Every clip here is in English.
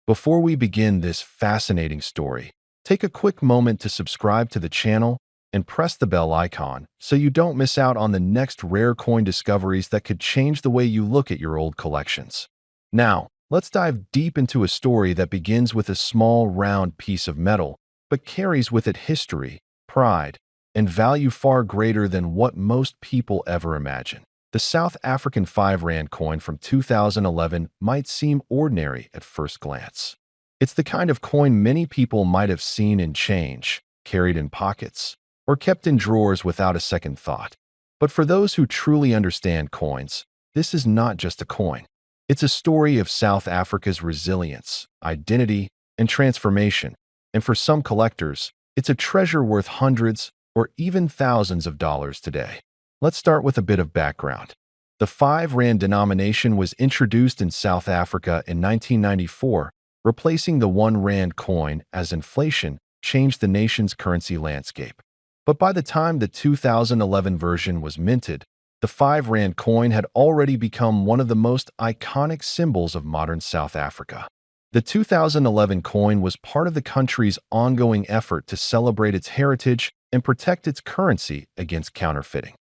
Before we begin this fascinating story, take a quick moment to subscribe to the channel and press the bell icon so you don't miss out on the next rare coin discoveries that could change the way you look at your old collections. Now, let's dive deep into a story that begins with a small, round piece of metal, but carries with it history, pride, and value far greater than what most people ever imagine. The South African 5 Rand coin from 2011 might seem ordinary at first glance. It's the kind of coin many people might have seen in change, carried in pockets, or kept in drawers without a second thought. But for those who truly understand coins, this is not just a coin. It's a story of South Africa's resilience, identity, and transformation. And for some collectors, it's a treasure worth hundreds or even thousands of dollars today. Let's start with a bit of background. The 5 Rand denomination was introduced in South Africa in 1994, replacing the 1 Rand coin as inflation changed the nation's currency landscape. But by the time the 2011 version was minted, the 5 Rand coin had already become one of the most iconic symbols of modern South Africa. The 2011 coin was part of the country's ongoing effort to celebrate its heritage and protect its currency against counterfeiting.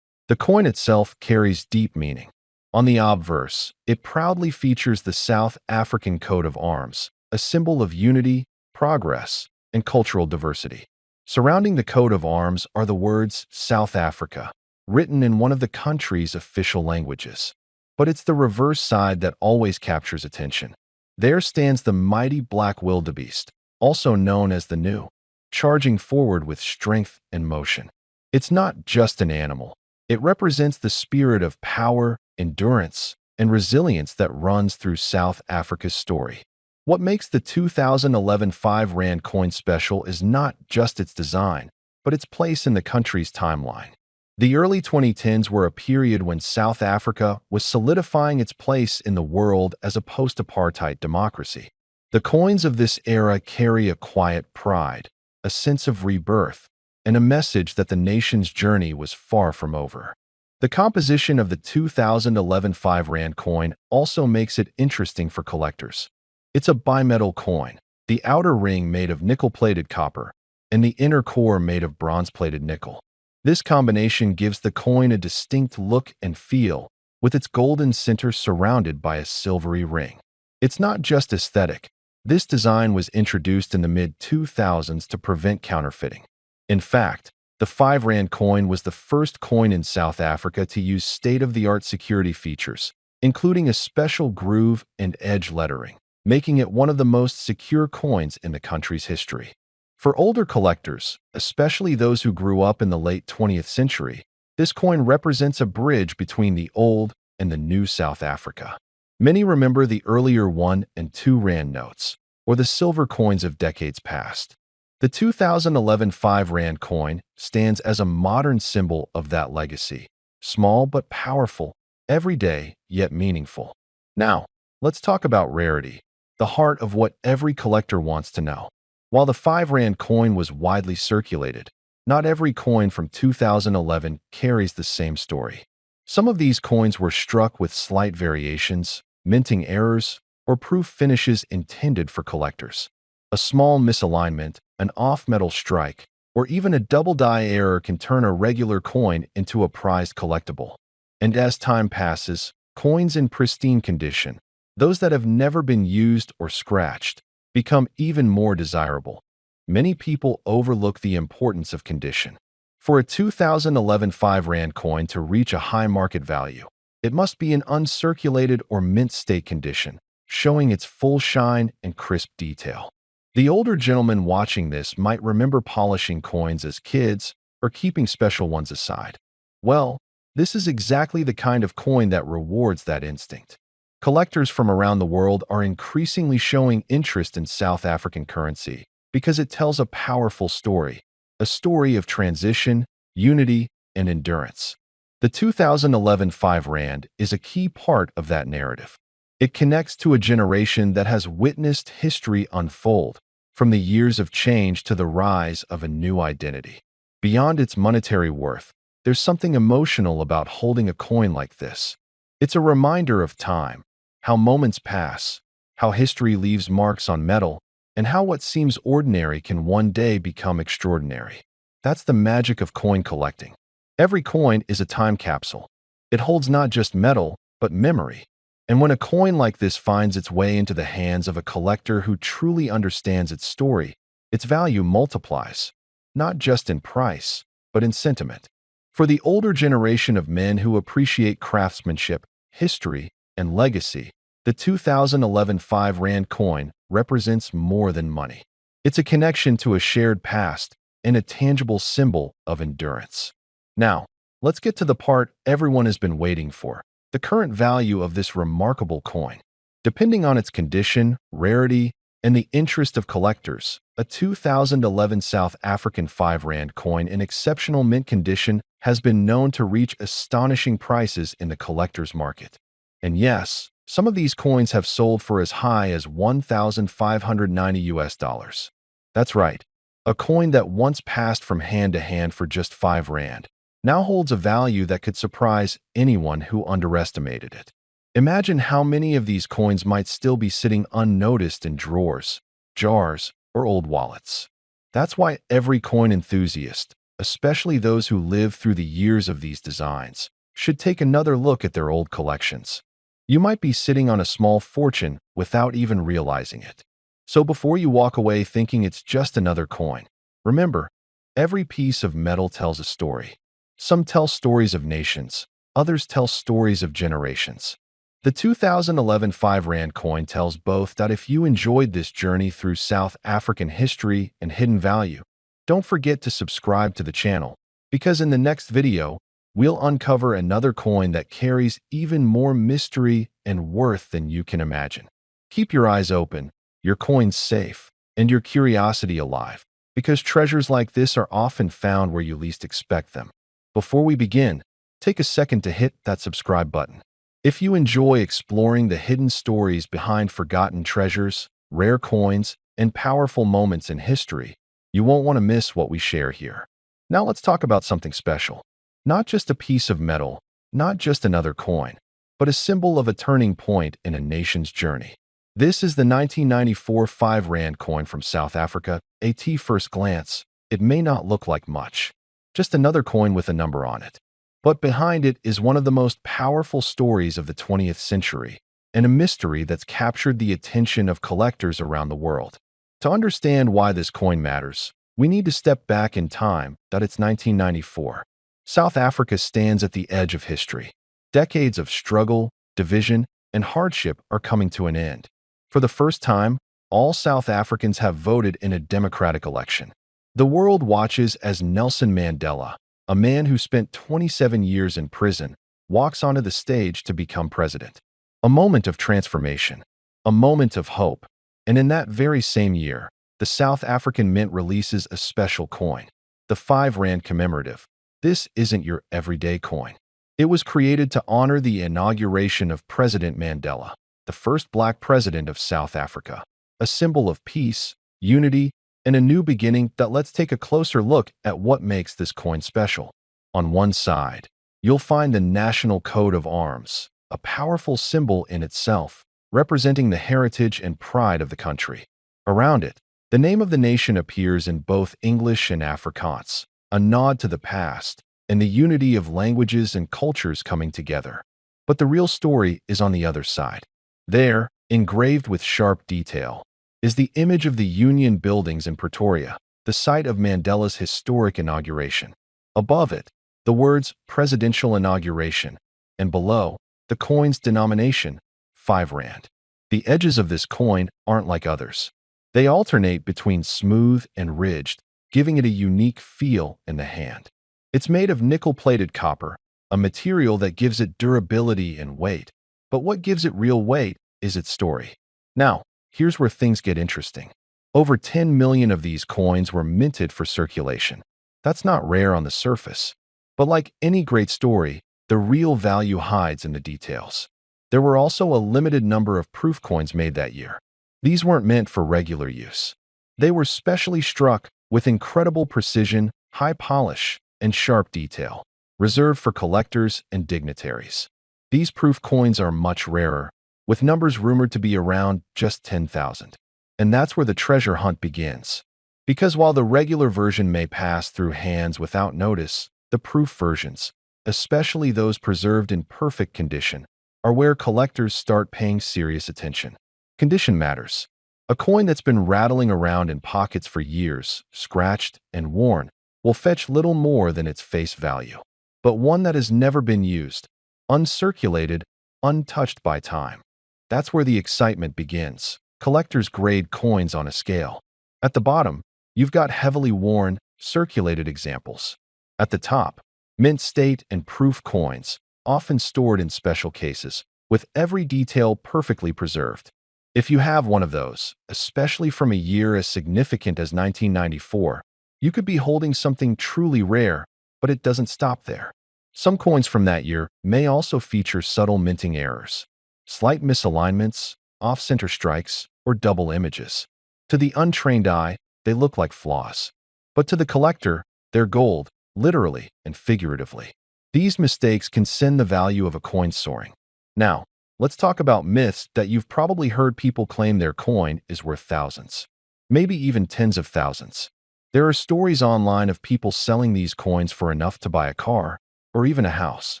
The coin itself carries deep meaning. On the obverse, it proudly features the South African coat of arms, a symbol of unity, progress, and cultural diversity. Surrounding the coat of arms are the words South Africa, written in one of the country's official languages. But it's the reverse side that always captures attention. There stands the mighty black wildebeest, also known as the Nu, charging forward with strength and motion. It's not just an animal. It represents the spirit of power, endurance, and resilience that runs through South Africa's story. What makes the 2011 5 Rand coin special is not just its design, but its place in the country's timeline. The early 2010s were a period when South Africa was solidifying its place in the world as a post-apartheid democracy. The coins of this era carry a quiet pride, a sense of rebirth, and a message that the nation's journey was far from over. The composition of the 2011 5 Rand coin also makes it interesting for collectors. It's a bimetal coin, the outer ring made of nickel-plated copper, and the inner core made of bronze-plated nickel. This combination gives the coin a distinct look and feel, with its golden center surrounded by a silvery ring. It's not just aesthetic. This design was introduced in the mid-2000s to prevent counterfeiting. In fact, the 5 Rand coin was the first coin in South Africa to use state-of-the-art security features, including a special groove and edge lettering, making it one of the most secure coins in the country's history. For older collectors, especially those who grew up in the late 20th century, this coin represents a bridge between the old and the new South Africa. Many remember the earlier 1 and 2 Rand notes, or the silver coins of decades past. The 2011 5 Rand coin stands as a modern symbol of that legacy, small but powerful, everyday yet meaningful. Now, let's talk about rarity, the heart of what every collector wants to know. While the 5 Rand coin was widely circulated, not every coin from 2011 carries the same story. Some of these coins were struck with slight variations, minting errors, or proof finishes intended for collectors. A small misalignment, an off-metal strike, or even a double die error can turn a regular coin into a prized collectible. And as time passes, coins in pristine condition, those that have never been used or scratched, become even more desirable. Many people overlook the importance of condition. For a 2011 5 Rand coin to reach a high market value, it must be in uncirculated or mint state condition, showing its full shine and crisp detail. The older gentlemen watching this might remember polishing coins as kids or keeping special ones aside. Well, this is exactly the kind of coin that rewards that instinct. Collectors from around the world are increasingly showing interest in South African currency because it tells a powerful story, a story of transition, unity, and endurance. The 2011 5 Rand is a key part of that narrative. It connects to a generation that has witnessed history unfold, from the years of change to the rise of a new identity. Beyond its monetary worth, there's something emotional about holding a coin like this. It's a reminder of time, how moments pass, how history leaves marks on metal, and how what seems ordinary can one day become extraordinary. That's the magic of coin collecting. Every coin is a time capsule. It holds not just metal, but memory. And when a coin like this finds its way into the hands of a collector who truly understands its story, its value multiplies, not just in price, but in sentiment. For the older generation of men who appreciate craftsmanship, history, and legacy, the 2011 5 Rand coin represents more than money. It's a connection to a shared past and a tangible symbol of endurance. Now, let's get to the part everyone has been waiting for: the current value of this remarkable coin. Depending on its condition, rarity, and the interest of collectors, a 2011 South African 5 Rand coin in exceptional mint condition has been known to reach astonishing prices in the collector's market. And yes, some of these coins have sold for as high as $1,590. That's right. A coin that once passed from hand to hand for just 5 Rand now holds a value that could surprise anyone who underestimated it. Imagine how many of these coins might still be sitting unnoticed in drawers, jars, or old wallets. That's why every coin enthusiast, especially those who live through the years of these designs, should take another look at their old collections. You might be sitting on a small fortune without even realizing it. So before you walk away thinking it's just another coin, remember, every piece of metal tells a story. Some tell stories of nations, others tell stories of generations. The 2011 5 Rand coin tells both. That if you enjoyed this journey through South African history and hidden value, don't forget to subscribe to the channel, because in the next video, we'll uncover another coin that carries even more mystery and worth than you can imagine. Keep your eyes open, your coins safe, and your curiosity alive, because treasures like this are often found where you least expect them. Before we begin, take a second to hit that subscribe button. If you enjoy exploring the hidden stories behind forgotten treasures, rare coins, and powerful moments in history, you won't want to miss what we share here. Now let's talk about something special. Not just a piece of metal, not just another coin, but a symbol of a turning point in a nation's journey. This is the 1994 5 Rand coin from South Africa. At first glance, it may not look like much, just another coin with a number on it. But behind it is one of the most powerful stories of the 20th century, and a mystery that's captured the attention of collectors around the world. To understand why this coin matters, we need to step back in time. That it's 1994. South Africa stands at the edge of history. Decades of struggle, division, and hardship are coming to an end. For the first time, all South Africans have voted in a democratic election. The world watches as Nelson Mandela, a man who spent 27 years in prison, walks onto the stage to become president. A moment of transformation, a moment of hope. And in that very same year, the South African Mint releases a special coin, the 5 Rand commemorative. This isn't your everyday coin. It was created to honor the inauguration of President Mandela, the first Black president of South Africa, a symbol of peace, unity, and a new beginning. Let's take a closer look at what makes this coin special. On one side, you'll find the national coat of arms, a powerful symbol in itself, representing the heritage and pride of the country. Around it, the name of the nation appears in both English and Afrikaans, a nod to the past and the unity of languages and cultures coming together. But the real story is on the other side. There, engraved with sharp detail, is the image of the Union buildings in Pretoria, the site of Mandela's historic inauguration. Above it, the words "Presidential Inauguration," and below, the coin's denomination, 5 Rand. The edges of this coin aren't like others. They alternate between smooth and ridged, giving it a unique feel in the hand. It's made of nickel-plated copper, a material that gives it durability and weight. But what gives it real weight is its story. Now, here's where things get interesting. Over 10 million of these coins were minted for circulation. That's not rare on the surface. But like any great story, the real value hides in the details. There were also a limited number of proof coins made that year. These weren't meant for regular use. They were specially struck with incredible precision, high polish, and sharp detail, reserved for collectors and dignitaries. These proof coins are much rarer, with numbers rumored to be around just 10,000. And that's where the treasure hunt begins. Because while the regular version may pass through hands without notice, the proof versions, especially those preserved in perfect condition, are where collectors start paying serious attention. Condition matters. A coin that's been rattling around in pockets for years, scratched and worn, will fetch little more than its face value. But one that has never been used, uncirculated, untouched by time, that's where the excitement begins. Collectors grade coins on a scale. At the bottom, you've got heavily worn, circulated examples. At the top, mint state and proof coins, often stored in special cases, with every detail perfectly preserved. If you have one of those, especially from a year as significant as 1994, you could be holding something truly rare, but it doesn't stop there. Some coins from that year may also feature subtle minting errors, slight misalignments, off-center strikes, or double images. To the untrained eye, they look like flaws. But to the collector, they're gold, literally and figuratively. These mistakes can send the value of a coin soaring. Now, let's talk about myths that you've probably heard people claim their coin is worth thousands, maybe even tens of thousands. There are stories online of people selling these coins for enough to buy a car or even a house.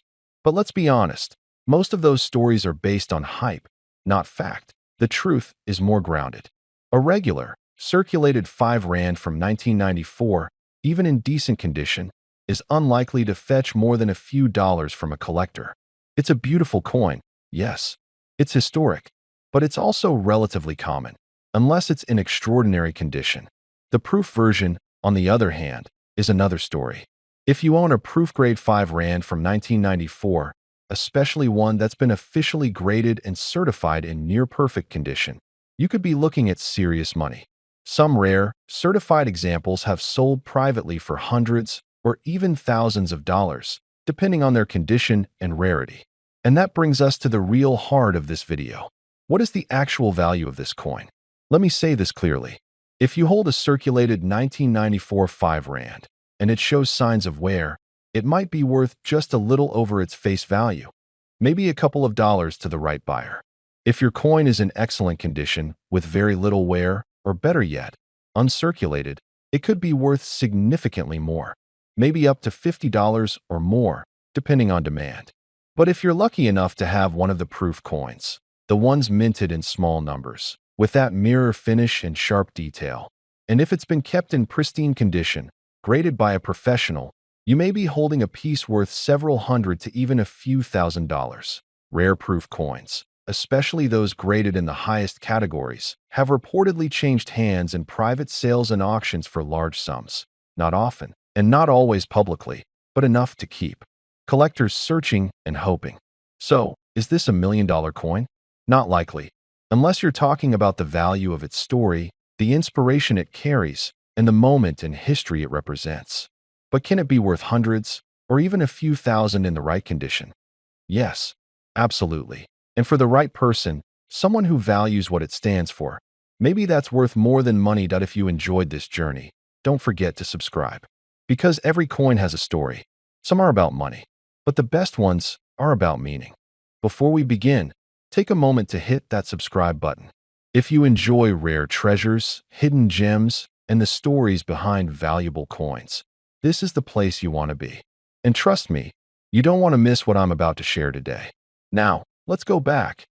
But let's be honest, most of those stories are based on hype, not fact. The truth is more grounded. A regular, circulated 5 Rand from 1994, even in decent condition, is unlikely to fetch more than a few dollars from a collector. It's a beautiful coin, yes. It's historic, but it's also relatively common, unless it's in extraordinary condition. The proof version, on the other hand, is another story. If you own a proof-grade 5 Rand from 1994, especially one that's been officially graded and certified in near-perfect condition, you could be looking at serious money. Some rare, certified examples have sold privately for hundreds or even thousands of dollars, depending on their condition and rarity. And that brings us to the real heart of this video. What is the actual value of this coin? Let me say this clearly. If you hold a circulated 1994 5 Rand and it shows signs of wear, it might be worth just a little over its face value, maybe a couple of dollars to the right buyer. If your coin is in excellent condition with very little wear, or better yet, uncirculated, it could be worth significantly more, maybe up to $50 or more, depending on demand. But if you're lucky enough to have one of the proof coins, the ones minted in small numbers, with that mirror finish and sharp detail, and if it's been kept in pristine condition, graded by a professional, you may be holding a piece worth several hundred to even a few $1,000s. Rare proof coins, especially those graded in the highest categories, have reportedly changed hands in private sales and auctions for large sums. Not often, and not always publicly, but enough to keep collectors searching and hoping. So, is this a $1 million coin? Not likely, unless you're talking about the value of its story, the inspiration it carries, and the moment in history it represents. But can it be worth hundreds, or even a few thousand in the right condition? Yes, absolutely. And for the right person, someone who values what it stands for, maybe that's worth more than money. If you enjoyed this journey, don't forget to subscribe. Because every coin has a story. Some are about money, but the best ones are about meaning. Before we begin, take a moment to hit that subscribe button. If you enjoy rare treasures, hidden gems, and the stories behind valuable coins, this is the place you want to be. And trust me, you don't want to miss what I'm about to share today. Now, let's go back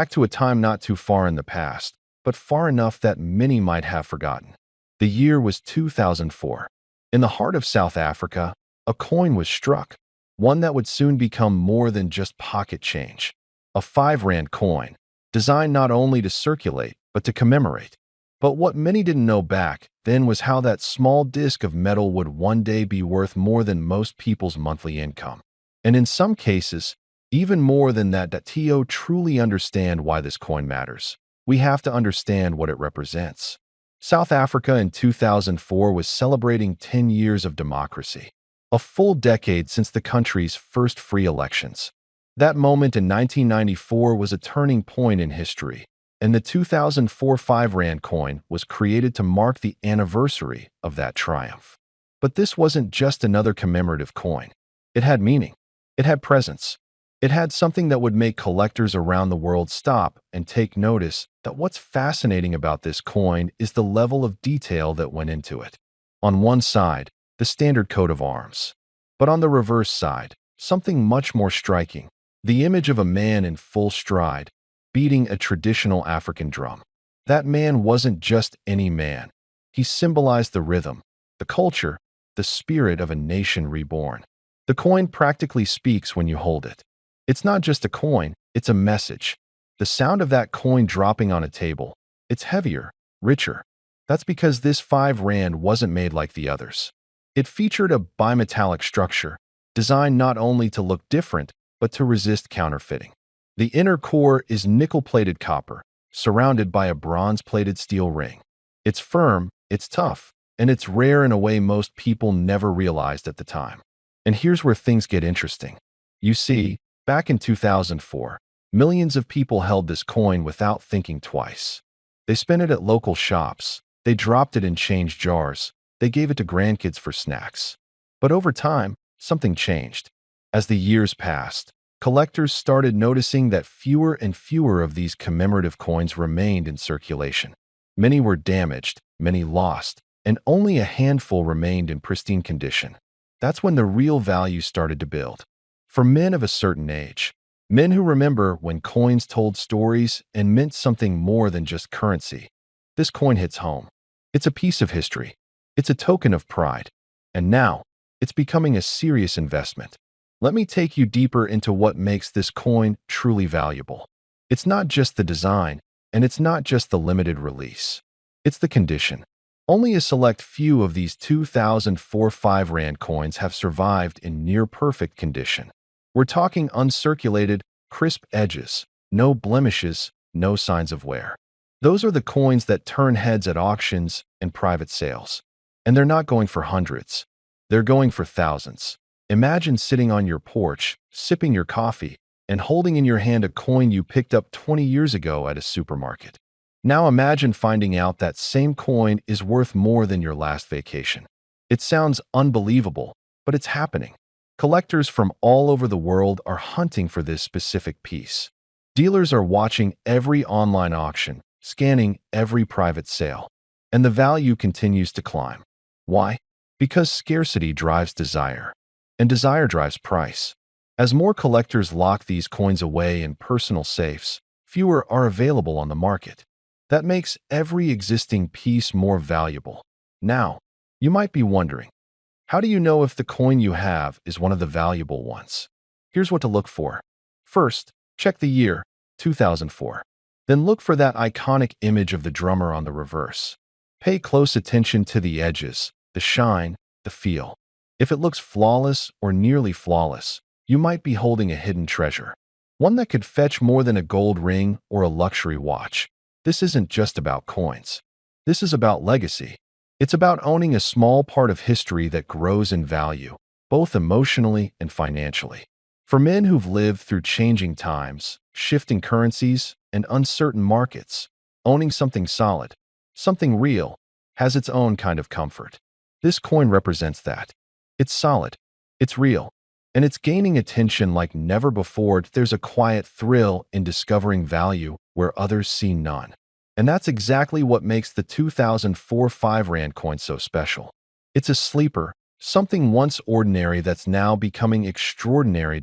to a time not too far in the past, but far enough that many might have forgotten. The year was 2004. In the heart of South Africa, a coin was struck, one that would soon become more than just pocket change. A 5 Rand coin, designed not only to circulate, but to commemorate. But what many didn't know back then was how that small disc of metal would one day be worth more than most people's monthly income. And in some cases, even more than that. To truly understand why this coin matters, we have to understand what it represents. South Africa in 2004 was celebrating 10 years of democracy, a full decade since the country's first free elections. That moment in 1994 was a turning point in history, and the 2004 5 Rand coin was created to mark the anniversary of that triumph. But this wasn't just another commemorative coin. It had meaning. It had presence. It had something that would make collectors around the world stop and take notice that what's fascinating about this coin is the level of detail that went into it. On one side, the standard coat of arms. But on the reverse side, something much more striking, the image of a man in full stride, beating a traditional African drum. That man wasn't just any man. He symbolized the rhythm, the culture, the spirit of a nation reborn. The coin practically speaks when you hold it. It's not just a coin, it's a message. The sound of that coin dropping on a table, it's heavier, richer. That's because this 5 Rand wasn't made like the others. It featured a bimetallic structure, designed not only to look different, but to resist counterfeiting. The inner core is nickel-plated copper, surrounded by a bronze-plated steel ring. It's firm, it's tough, and it's rare in a way most people never realized at the time. And here's where things get interesting. You see, back in 2004, millions of people held this coin without thinking twice. They spent it at local shops, they dropped it in change jars, they gave it to grandkids for snacks. But over time, something changed. As the years passed, collectors started noticing that fewer and fewer of these commemorative coins remained in circulation. Many were damaged, many lost, and only a handful remained in pristine condition. That's when the real value started to build. For men of a certain age, men who remember when coins told stories and meant something more than just currency, this coin hits home. It's a piece of history. It's a token of pride. And now, it's becoming a serious investment. Let me take you deeper into what makes this coin truly valuable. It's not just the design, and it's not just the limited release. It's the condition. Only a select few of these 2004 5 Rand coins have survived in near-perfect condition. We're talking uncirculated, crisp edges, no blemishes, no signs of wear. Those are the coins that turn heads at auctions and private sales. And they're not going for hundreds. They're going for thousands. Imagine sitting on your porch, sipping your coffee, and holding in your hand a coin you picked up 20 years ago at a supermarket. Now imagine finding out that same coin is worth more than your last vacation. It sounds unbelievable, but it's happening. Collectors from all over the world are hunting for this specific piece. Dealers are watching every online auction, scanning every private sale. And the value continues to climb. Why? Because scarcity drives desire. And desire drives price. As more collectors lock these coins away in personal safes, fewer are available on the market. That makes every existing piece more valuable. Now, you might be wondering, how do you know if the coin you have is one of the valuable ones? Here's what to look for. First, check the year, 2004. Then look for that iconic image of the drummer on the reverse. Pay close attention to the edges, the shine, the feel. If it looks flawless or nearly flawless, you might be holding a hidden treasure. One that could fetch more than a gold ring or a luxury watch. This isn't just about coins. This is about legacy. It's about owning a small part of history that grows in value, both emotionally and financially. For men who've lived through changing times, shifting currencies, and uncertain markets, owning something solid, something real, has its own kind of comfort. This coin represents that. It's solid, it's real, and it's gaining attention like never before. There's a quiet thrill in discovering value where others see none. And that's exactly what makes the 2004 5 Rand coin so special. It's a sleeper, something once ordinary that's now becoming extraordinary.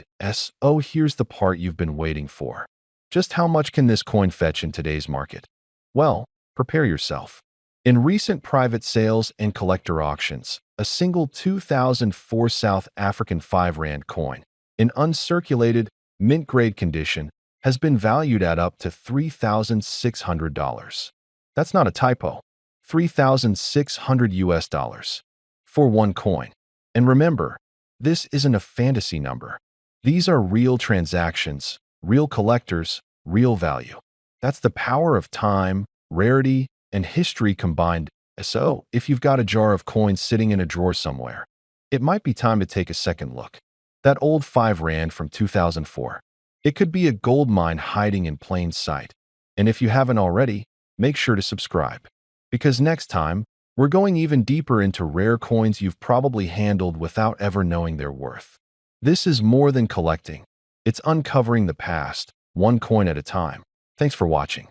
Oh, here's the part you've been waiting for. Just how much can this coin fetch in today's market? Well, prepare yourself. In recent private sales and collector auctions, a single 2004 South African 5 Rand coin, in uncirculated, mint-grade condition, has been valued at up to $3,600. That's not a typo. $3,600 for one coin. And remember, this isn't a fantasy number. These are real transactions, real collectors, real value. That's the power of time, rarity, and history combined. So, if you've got a jar of coins sitting in a drawer somewhere, it might be time to take a second look. That old 5 Rand from 2004. It could be a gold mine hiding in plain sight. And if you haven't already, make sure to subscribe. Because next time, we're going even deeper into rare coins you've probably handled without ever knowing their worth. This is more than collecting. It's uncovering the past, one coin at a time. Thanks for watching.